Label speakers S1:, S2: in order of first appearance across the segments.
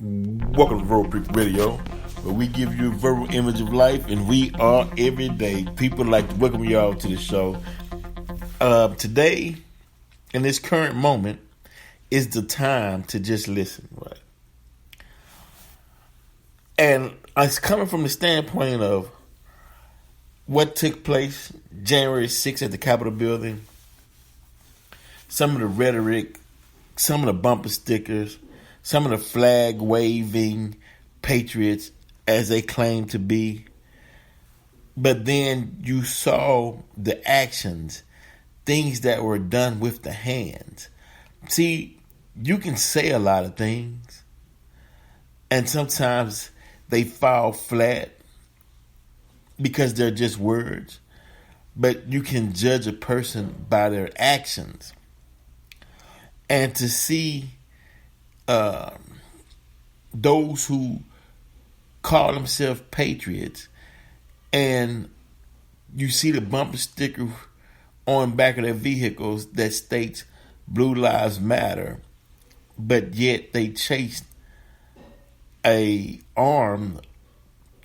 S1: Welcome to Verbal People Radio, where we give you a verbal image of life, and we are every day. People like to welcome y'all to the show. Today, in this current moment, is the time to just listen, right? And it's coming from the standpoint of what took place January 6th at the Capitol building, some of the rhetoric, some of the bumper stickers, some of the flag waving patriots as they claim to be. But then you saw the actions, things that were done with the hands. See, you can say a lot of things, and sometimes they fall flat because they're just words. But you can judge a person by their actions. And to see those who call themselves patriots, and you see the bumper sticker on the back of their vehicles that states Blue Lives Matter, but yet they chased a armed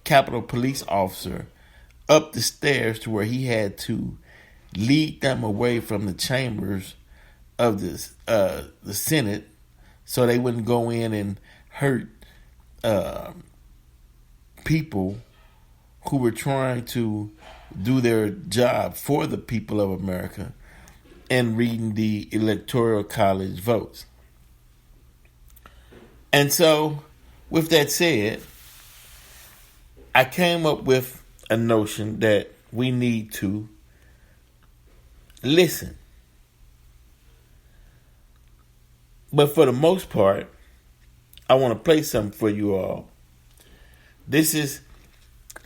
S1: Capitol police officer up the stairs to where he had to lead them away from the chambers of the Senate so they wouldn't go in and hurt people who were trying to do their job for the people of America and reading the Electoral College votes. And so, with that said, I came up with a notion that we need to listen. But for the most part, I want to play something for you all. This is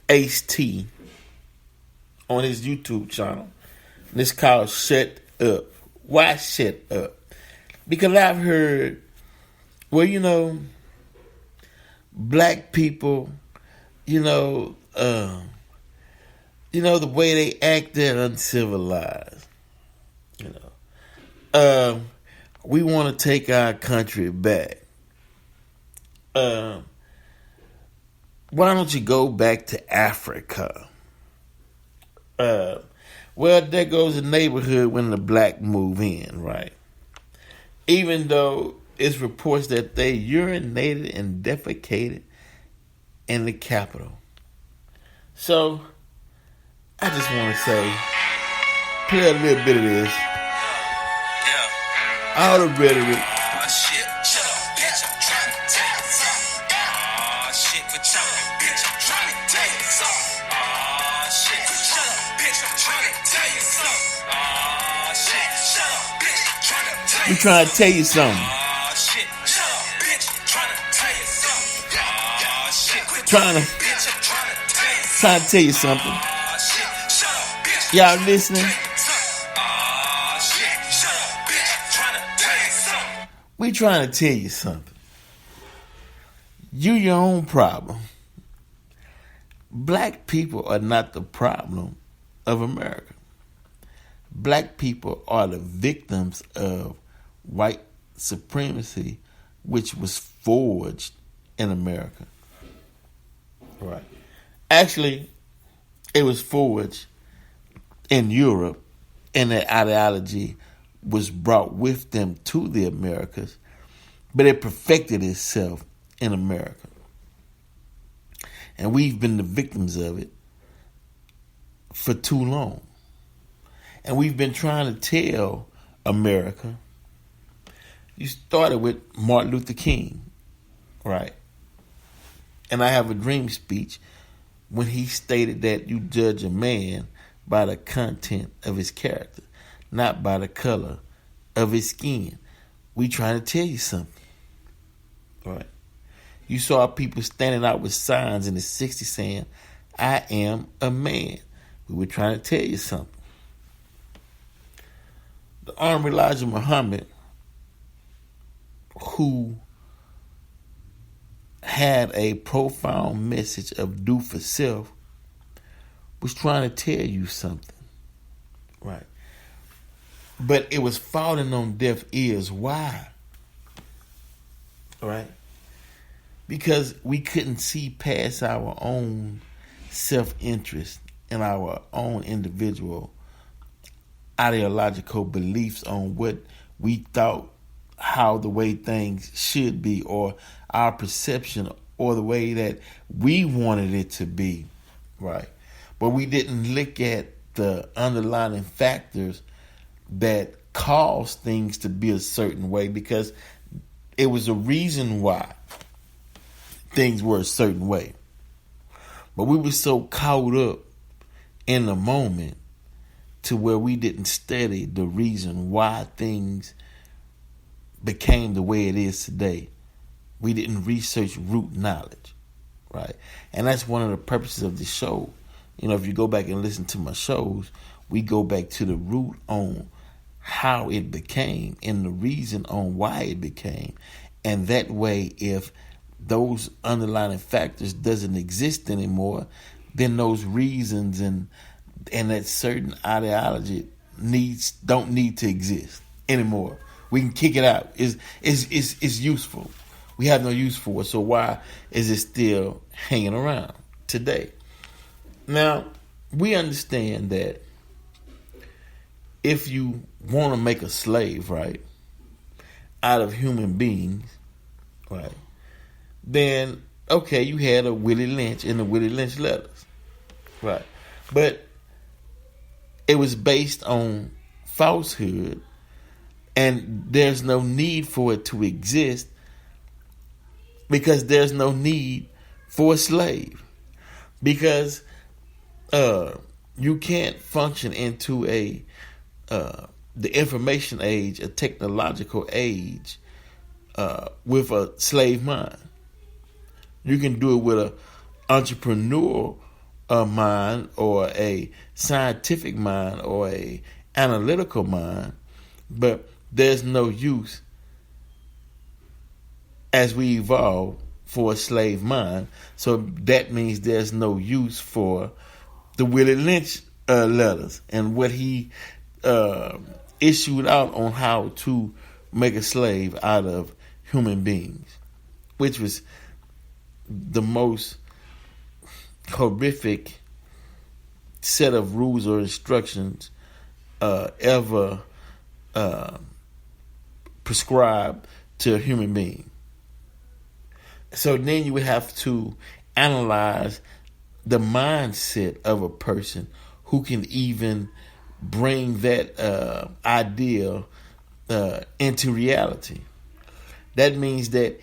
S1: Ace T on his YouTube channel. This is called Shut Up. Why Shut Up? Because I've heard, black people, the way they act, they're uncivilized. We want to take our country back. Why don't you go back to Africa? Well, there goes the neighborhood when the black move in, right? Even though it's reports that they urinated and defecated in the Capitol. So, I just want to say, play a little bit of this. All the rhetoric.
S2: Shit, shut up, bitch, I'm trying to tell you something. Shit, quit shut up, bitch, I'm trying to tell you something. Shit, quit shut up, bitch, I'm trying to tell you something. Shit, shut up, bitch, I'm trying to tell you something.
S1: We trying to tell you something.
S2: Shit, shut up, bitch, I'm trying to tell you something. Shit, quit
S1: Trying to
S2: bitch, I'm trying to tell you something.
S1: tell you something.
S2: Shit, shut up, bitch.
S1: Y'all listening? We trying to tell you something. You your own problem. Black people are not the problem of America. Black people are the victims of white supremacy, which was forged in America. Right. Actually, it was forged in Europe, and that ideology was brought with them to the Americas, but it perfected itself in America. And we've been the victims of it for too long. And we've been trying to tell America. You started with Martin Luther King, right? And I Have a Dream speech when he stated that you judge a man by the content of his character, not by the color of his skin. We trying to tell you something. Right? You saw people standing out with signs in the 60s saying, I am a man. We were trying to tell you something. The Honorable Elijah Muhammad, who had a profound message of do for self, was trying to tell you something. Right? But it was falling on deaf ears. Why? Right? because we couldn't see past our own self-interest and our own individual ideological beliefs on what we thought how the way things should be, or our perception, or the way that we wanted it to be, right? But we didn't look at the underlying factors that caused things to be a certain way, because it was a reason why things were a certain way. But we were so caught up in the moment to where we didn't study the reason why things became the way it is today. We didn't research root knowledge, right? And that's one of the purposes of the show. If you go back and listen to my shows, we go back to the root on how it became and the reason on why it became. And that way, if those underlying factors doesn't exist anymore, then those reasons and that certain ideology don't need to exist anymore. We can kick it out. It's useful. We have no use for it. So why is it still hanging around today? Now, we understand that if you want to make a slave, right, out of human beings, right, then, okay, you had a Willie Lynch in the Willie Lynch letters, right? But it was based on falsehood, and there's no need for it to exist because there's no need for a slave. Because you can't function into the information age, a technological age, with a slave mind. You can do it with an entrepreneurial mind, or a scientific mind, or a analytical mind, but there's no use as we evolve for a slave mind. So that means there's no use for the Willie Lynch letters and what he issued out on how to make a slave out of human beings, which was the most horrific set of rules or instructions ever prescribed to a human being. So then you would have to analyze the mindset of a person who can even bring that idea into reality. That means that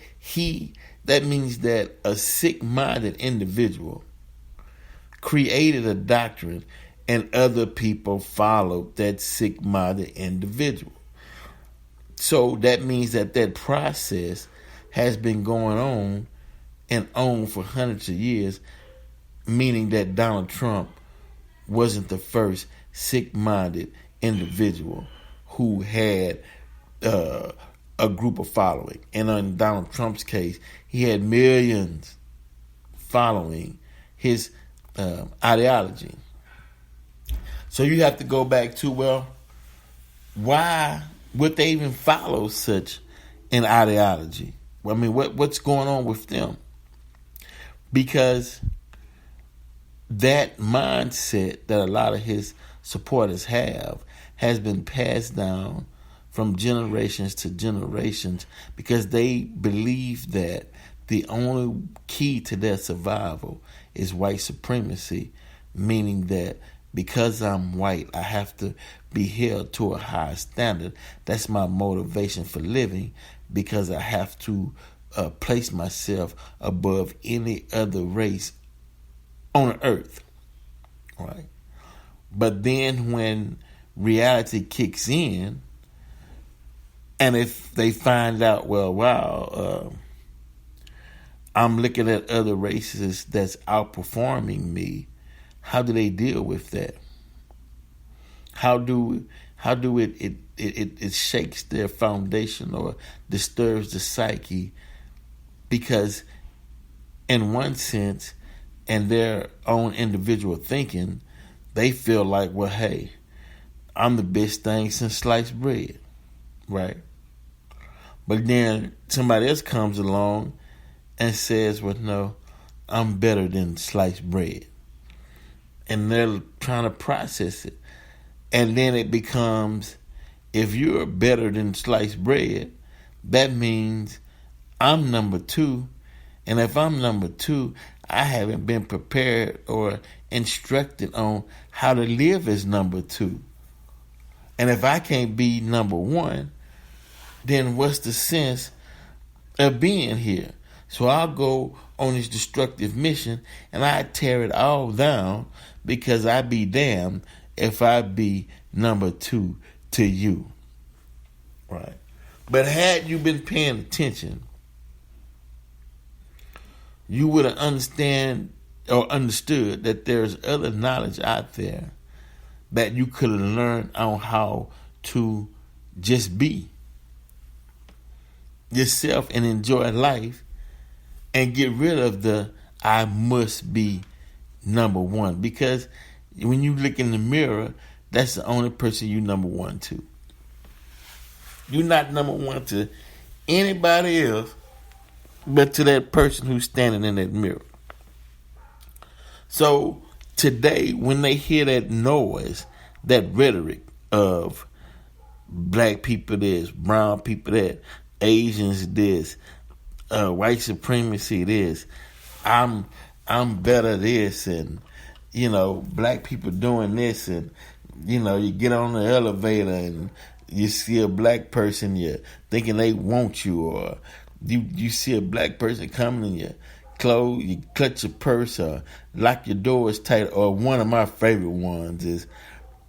S1: a sick-minded individual created a doctrine and other people followed that sick-minded individual. So that means that process has been going on for hundreds of years, meaning that Donald Trump wasn't the first sick-minded individual who had a group of following. And in Donald Trump's case, he had millions following his ideology. So you have to go back to, well, why would they even follow such an ideology? I mean, what's going on with them? Because that mindset that a lot of his supporters have has been passed down from generations to generations, because they believe that the only key to their survival is white supremacy, meaning that because I'm white, I have to be held to a high standard. That's my motivation for living, because I have to place myself above any other race on earth, right? But then when reality kicks in, and if they find out, well, wow, I'm looking at other races that's outperforming me, how do they deal with that? How do it shakes their foundation or disturbs the psyche? Because in one sense, in their own individual thinking, they feel like, well, hey, I'm the best thing since sliced bread, right? But then somebody else comes along and says, well, no, I'm better than sliced bread. And they're trying to process it. And then it becomes, if you're better than sliced bread, that means I'm number two. And if I'm number two, I haven't been prepared or instructed on how to live as number two. And if I can't be number one, then what's the sense of being here? So I'll go on this destructive mission and I tear it all down because I be damned if I be number two to you. Right. But had you been paying attention, you would have understood that there's other knowledge out there that you could have learned on how to just be yourself and enjoy life and get rid of the I must be number one. Because when you look in the mirror, that's the only person you number one to. You're not number one to anybody else but to that person who's standing in that mirror. So today, when they hear that noise, that rhetoric of black people this, brown people that, Asians this, white supremacy this, I'm better this, and black people doing this, and you get on the elevator and you see a black person, you're thinking they want you, or you see a black person coming in your clothes, you clutch your purse or lock your doors tight. Or one of my favorite ones is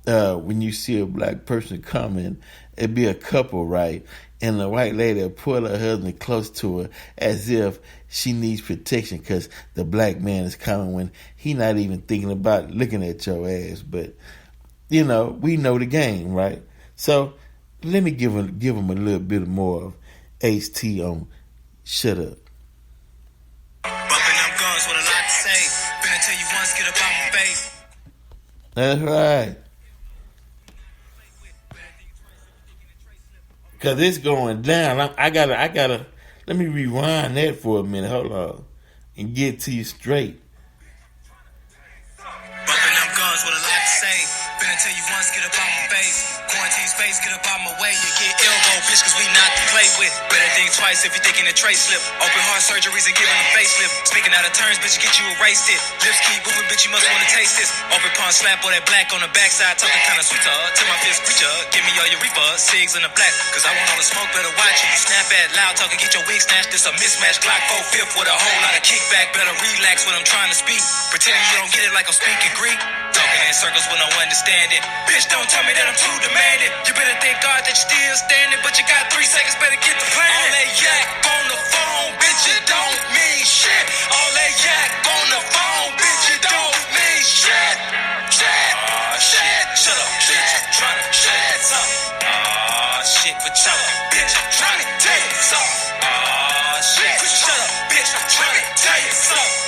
S1: when you see a black person coming, it'd be a couple, right? And the white lady will pull her husband close to her as if she needs protection because the black man is coming when he not even thinking about looking at your ass. But, we know the game, right? So let me give him a little bit more of H.T. on Shut Up.
S2: Bumping them guns with a lot to say. Finna tell you once, get up on my face.
S1: That's right. Cause it's going down. I gotta. Let me rewind that for a minute. Hold on, and get to you straight.
S2: Bumping them guns with a lot to say. Finna tell you once, get up on my face. Quarantine space, get up on my way. You get elbow, bitch, cause we not to play with. Better think twice if you're thinking a tray slip. Open heart surgeries and giving a facelift. Speaking out of turns, bitch, get you erased it. Lips keep moving, bitch, you must wanna taste this. Open palm slap or that black on the backside. Talking kinda sweet to her. Till my fist reach her. Give me all your reefer, cigs in the black. Cause I want all the smoke, better watch it. You snap at loud, talking, get your wig snatched. This a mismatch, Glock 4/5 with a whole lot of kickback. Better relax when I'm trying to speak. Pretending you don't get it like I'm speaking Greek. Talking in circles with no understanding. Bitch, don't tell me that I'm too demanding. You better thank God that you're still standing, but you got 3 seconds, better get the plan. All that yak on the phone, bitch, it don't mean shit. All that yak on the phone, bitch, it don't mean shit. Shit, shit, shut up, bitch, I'm trying to shut something. Shit, but shut up, bitch, I'm trying to tell you something. Shit, shut up, bitch, I'm trying to tell you something.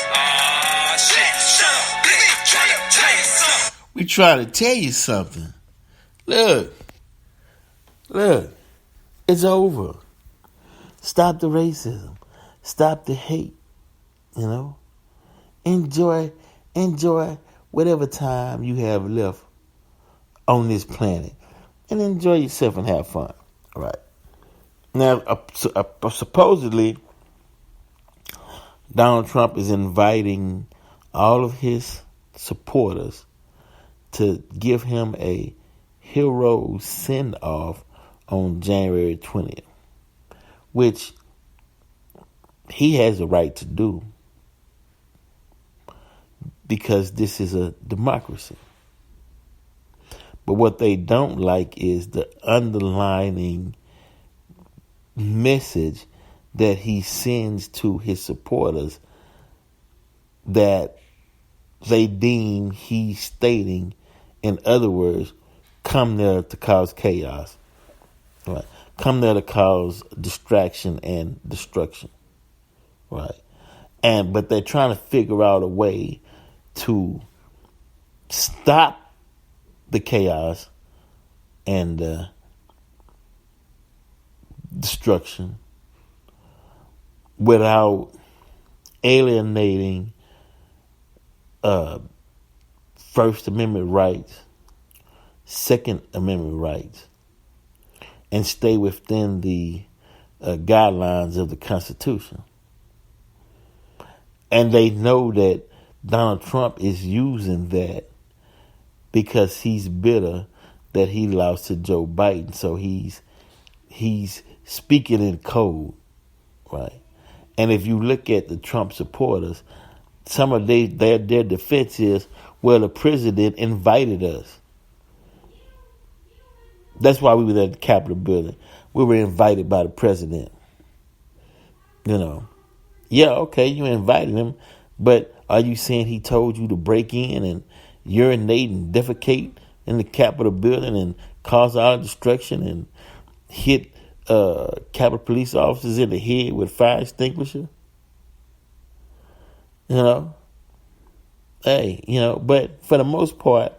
S2: Shit, shut up, bitch, I'm trying to tell you something.
S1: We try to tell you something. Look, it's over. Stop the racism. Stop the hate. Enjoy whatever time you have left on this planet, and enjoy yourself and have fun. All right. Now, supposedly, Donald Trump is inviting all of his supporters to give him a hero send-off on January 20th, which he has a right to do because this is a democracy. But what they don't like is the underlining message that he sends to his supporters that they deem he's stating, in other words, come there to cause chaos. Right. Come there to cause distraction and destruction. Right. But they're trying to figure out a way to stop the chaos and destruction without alienating First Amendment rights, Second Amendment rights, and stay within the guidelines of the Constitution. And they know that Donald Trump is using that because he's bitter that he lost to Joe Biden. So he's speaking in code, right? And if you look at the Trump supporters, some of their defense is, well, the president invited us. That's why we were at the Capitol building. We were invited by the president. You know. Yeah, okay, you invited him, but are you saying he told you to break in and urinate and defecate in the Capitol building and cause all destruction and hit Capitol police officers in the head with fire extinguisher? You know? Hey, you know, but for the most part,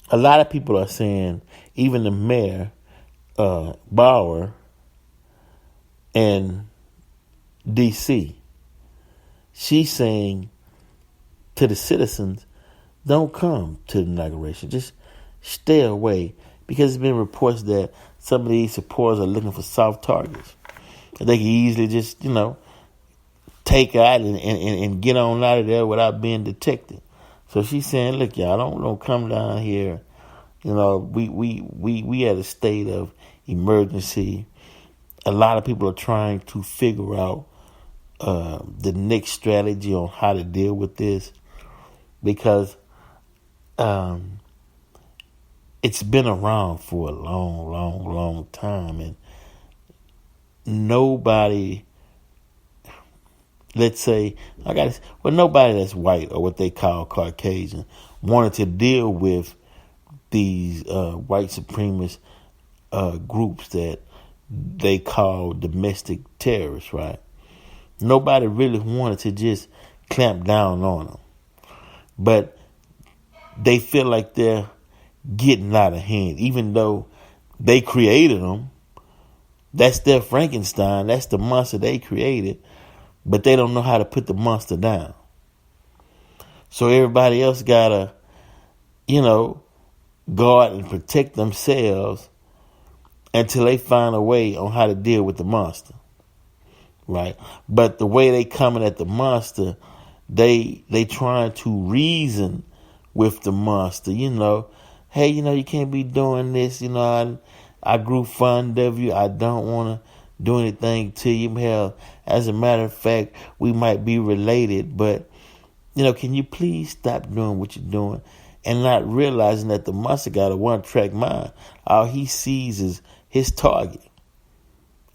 S1: a lot of people are saying, even the mayor, Bauer, in D.C., she's saying to the citizens, don't come to the inauguration. Just stay away, because there's been reports that some of these supporters are looking for soft targets. They can easily just, you know, take out and get on out of there without being detected. So she's saying, look, y'all, don't come down here. You know, we at a state of emergency. A lot of people are trying to figure out the next strategy on how to deal with this, because it's been around for a long time, and nobody, let's say, nobody that's white or what they call Caucasian wanted to deal with these white supremacist groups that they call domestic terrorists, right? Nobody really wanted to just clamp down on them. But they feel like they're getting out of hand, even though they created them. That's their Frankenstein. That's the monster they created. But they don't know how to put the monster down. So everybody else got to, you know, guard and protect themselves until they find a way on how to deal with the monster. Right? But the way they coming at the monster, they trying to reason with the monster. You know, hey, you know, you can't be doing this. You know, I grew fond of you. I don't want to do anything to you. Hell, as a matter of fact, we might be related, but, you know, can you please stop doing what you're doing? And not realizing that the monster got a one-track mind. All he sees is his target.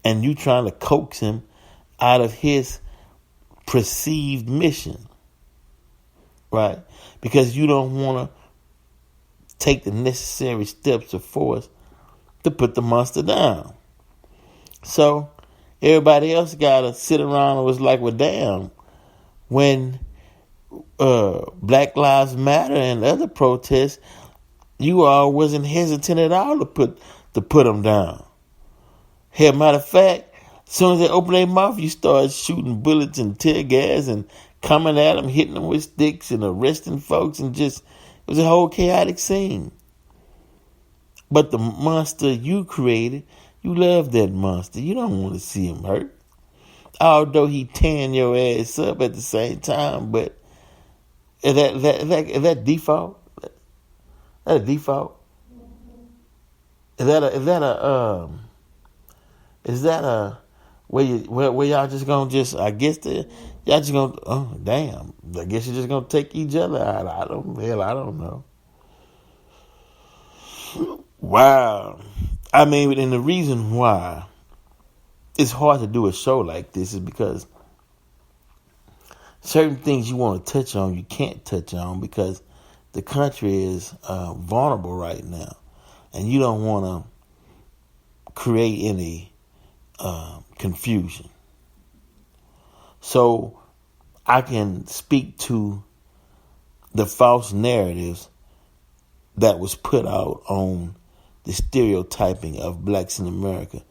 S1: And you trying to coax him out of his perceived mission. Right? Because you don't want to take the necessary steps of force to put the monster down. So everybody else got to sit around and was like, well, damn, when Black Lives Matter and other protests, you all wasn't hesitant at all to put them down. Hell, matter of fact, as soon as they open their mouth, you start shooting bullets and tear gas and coming at them, hitting them with sticks and arresting folks, and just, it was a whole chaotic scene. But the monster you created, you love that monster. You don't want to see him hurt. Although he tearing your ass up at the same time, but is that default? Is that a default? Is that a where y'all just gonna y'all just gonna, oh damn, I guess you're just gonna take each other out. I don't know. Wow. I mean, and the reason why it's hard to do a show like this is because certain things you want to touch on, you can't touch on because the country is vulnerable right now. And you don't want to create any confusion. So I can speak to the false narratives that was put out on the stereotyping of blacks in America.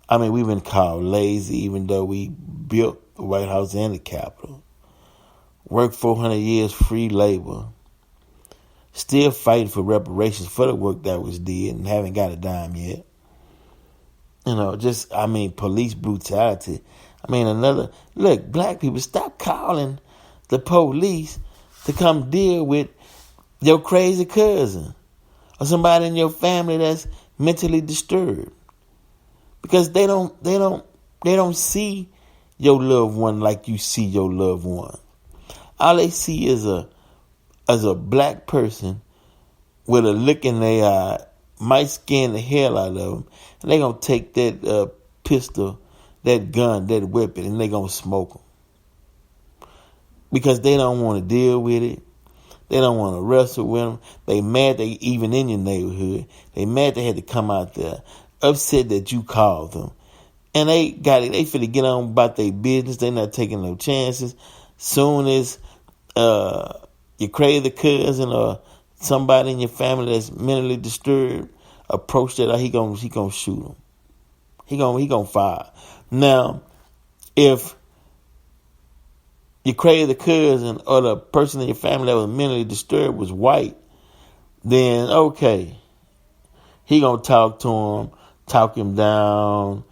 S1: I mean, we've been called lazy, even though we built the White House and the Capitol. Worked 400 years free labor. Still fighting for reparations for the work that was did and haven't got a dime yet. Police brutality. Look, black people, stop calling the police to come deal with your crazy cousin or somebody in your family that's mentally disturbed. Because they don't see your loved one like you see your loved one. All they see is a black person with a look in their eye, might scan the hell out of them, and they gonna take that pistol, that gun, that weapon, and they gonna smoke them. Because they don't want to deal with it. They don't want to wrestle with them. They mad they even in your neighborhood. They mad they had to come out there. Upset that you called them. And they got it. They finna get on about their business. They not taking no chances. Soon as your crazy cousin or somebody in your family that's mentally disturbed approach that, he gonna shoot them. He gonna fire. Now, if your crazy cousin or the person in your family that was mentally disturbed was white, then okay, he gonna talk to him, talk him down,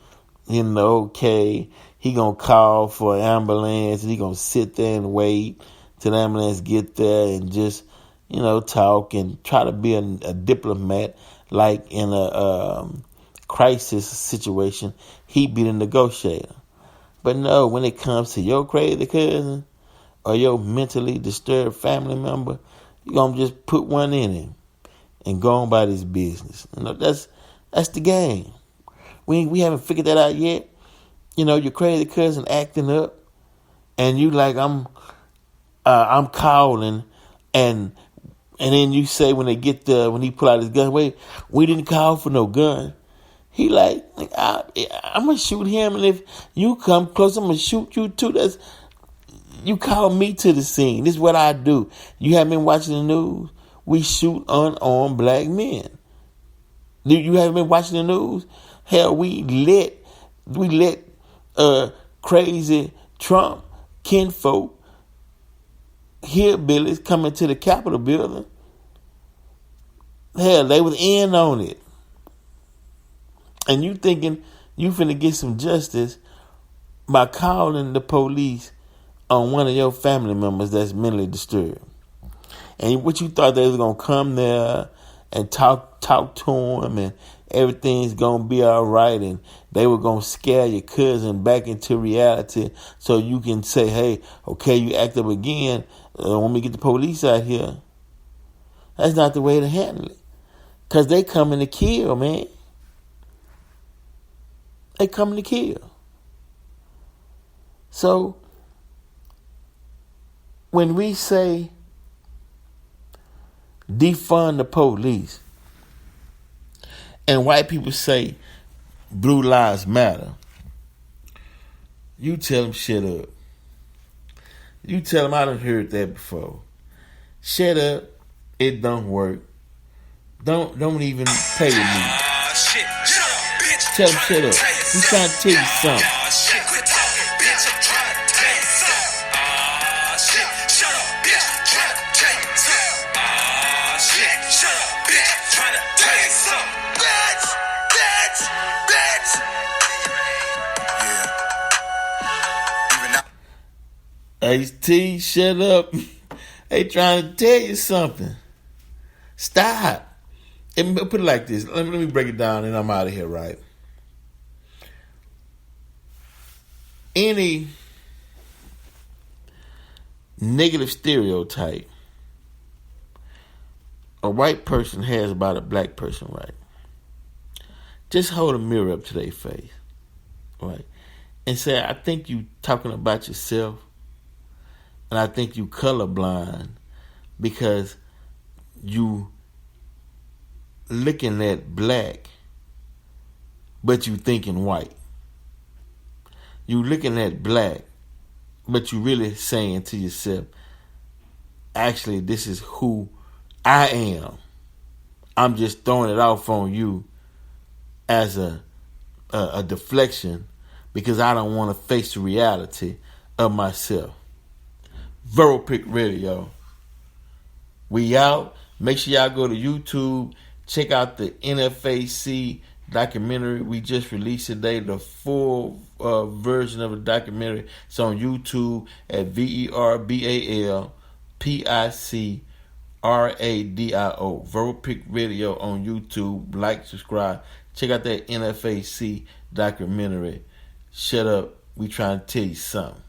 S1: okay. He gonna call for an ambulance and he gonna sit there and wait till the ambulance get there and just, talk and try to be a diplomat. Like in a crisis situation, he be the negotiator. But no, when it comes to your crazy cousin or your mentally disturbed family member, you gonna just put one in him and go on about his business. That's the game. We haven't figured that out yet. Your crazy cousin acting up, and you like I'm calling, and then you say when they get there, when he pull out his gun, wait, we didn't call for no gun. He like I'm gonna shoot him, and if you come close, I'm gonna shoot you too. You call me to the scene. This is what I do. You haven't been watching the news? We shoot unarmed black men. You haven't been watching the news? Hell, we let crazy Trump kinfolk, hillbillies come into the Capitol building. Hell, they was in on it. And you thinking you finna get some justice by calling the police on one of your family members that's mentally disturbed. And what you thought they was gonna come there and talk to him and everything's gonna be all right, and they were gonna scare your cousin back into reality so you can say, hey, okay, you act up again, when we get the police out here. That's not the way to handle it. Because they coming to kill, man. They coming to kill. So, when we say defund the police, and white people say blue lives matter, you tell them shut up. You tell them I done heard that before. Shut up. It don't work. Don't even pay with me.
S2: Shit. Shut up, bitch.
S1: Tell them shut up. We trying to tell you something.
S2: Shit. Quit talking, bitch. I'm trying to tell you something. Shit. Shut up, bitch. I'm trying to tell you something. Shit. Shut up, bitch. I'm trying to tell you something. Bitch. Yeah. Even now.
S1: H.T., shut up. They trying to tell you something. Stop. And put it like this. Let me break it down and I'm out of here, right? Any negative stereotype a white person has about a black person, right? Just hold a mirror up to their face, right? And say, I think you talking about yourself, and I think you colorblind because you looking at black, but you thinking white. You looking at black, but you really saying to yourself, actually, this is who I am. I'm just throwing it off on you as a deflection because I don't want to face the reality of myself. Pick Radio. We out. Make sure y'all go to YouTube. Check out the NFAC documentary we just released today. The full version of the documentary. It's on YouTube at VERBALPICRADIO. Pick Radio on YouTube. Like, subscribe. Check out that NFAC documentary. Shut up. We trying to tell you something.